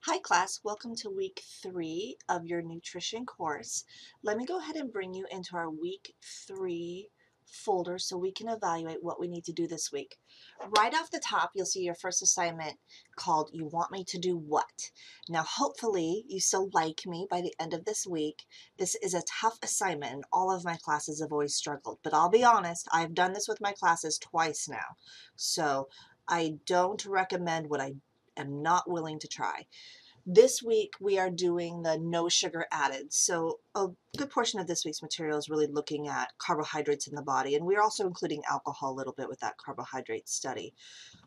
Hi class, welcome to week 3 of your nutrition course. Let me go ahead and bring you into our week 3 folder so we can evaluate what we need to do this week. Right off the top, you'll see your first assignment called You Want Me to Do What? Now hopefully you still like me by the end of this week. This is a tough assignment and all of my classes have always struggled, but I'll be honest, I've done this with my classes twice now. So I don't recommend what I am not willing to try. This week we are doing the no sugar added. So a good portion of this week's material is really looking at carbohydrates in the body, and we're also including alcohol a little bit with that carbohydrate study.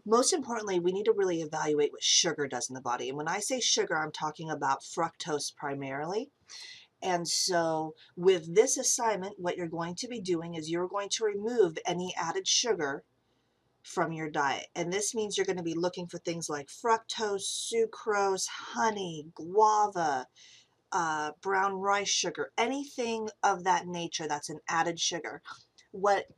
Most importantly, we need to really evaluate what sugar does in the body. And when I say sugar, I'm talking about fructose primarily. And so with this assignment, what you're going to be doing is you're going to remove any added sugar from your diet. And this means you're going to be looking for things like fructose, sucrose, honey, guava, brown rice sugar, anything of that nature that's an added sugar. What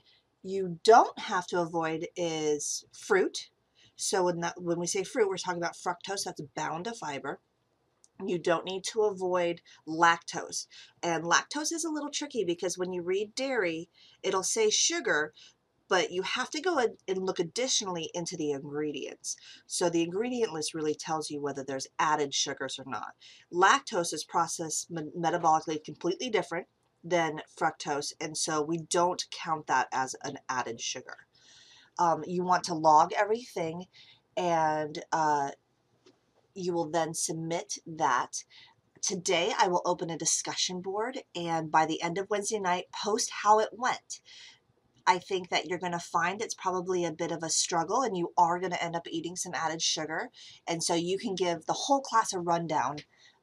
you don't have to avoid is fruit. So when we say fruit, we're talking about fructose, that's bound to fiber. You don't need to avoid lactose. And lactose is a little tricky because when you read dairy, it'll say sugar, but you have to go and look additionally into the ingredients. So the ingredient list really tells you whether there's added sugars or not. Lactose is processed metabolically completely different than fructose, and so we don't count that as an added sugar. You want to log everything, and you will then submit that. Today I will open a discussion board, and by the end of Wednesday night, post how it went. I think that you're going to find it's probably a bit of a struggle and you are going to end up eating some added sugar. And so you can give the whole class a rundown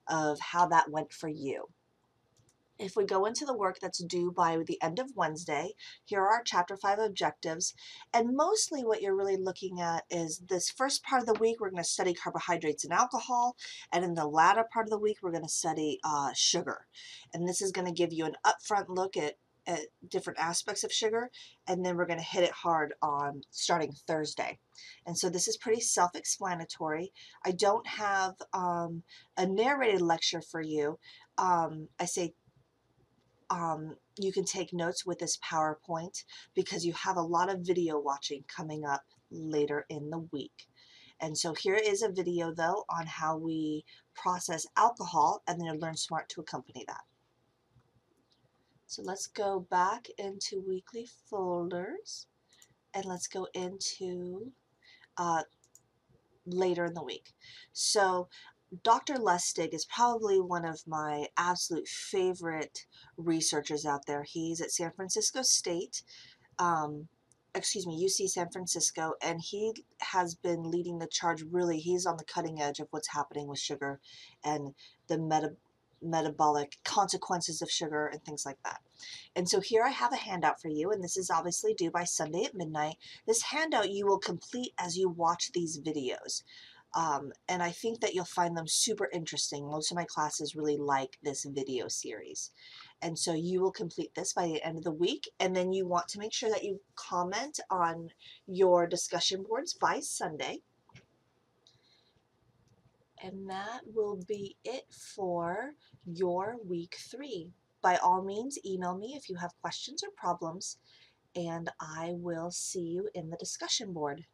of how that went for you. If we go into the work that's due by the end of Wednesday, here are our Chapter 5 objectives. And mostly what you're really looking at is this first part of the week, we're going to study carbohydrates and alcohol. And in the latter part of the week, we're going to study sugar. And this is going to give you an upfront look at different aspects of sugar, and then we're going to hit it hard on starting Thursday. And so this is pretty self-explanatory. I don't have a narrated lecture for you. I say you can take notes with this PowerPoint because you have a lot of video watching coming up later in the week. And so here is a video though on how we process alcohol, and then Learn Smart to accompany that. So let's go back into weekly folders and let's go into later in the week. So Dr. Lustig is probably one of my absolute favorite researchers out there. He's at San Francisco State, UC San Francisco, and he has been leading the charge. Really, he's on the cutting edge of what's happening with sugar and the metabolic consequences of sugar and things like that. And so here I have a handout for you, and this is obviously due by Sunday at midnight. This handout you will complete as you watch these videos. And I think that you'll find them super interesting. Most of my classes really like this video series. And so you will complete this by the end of the week, and then you want to make sure that you comment on your discussion boards by Sunday. And that will be it for your week 3. By all means, email me if you have questions or problems, and I will see you in the discussion board.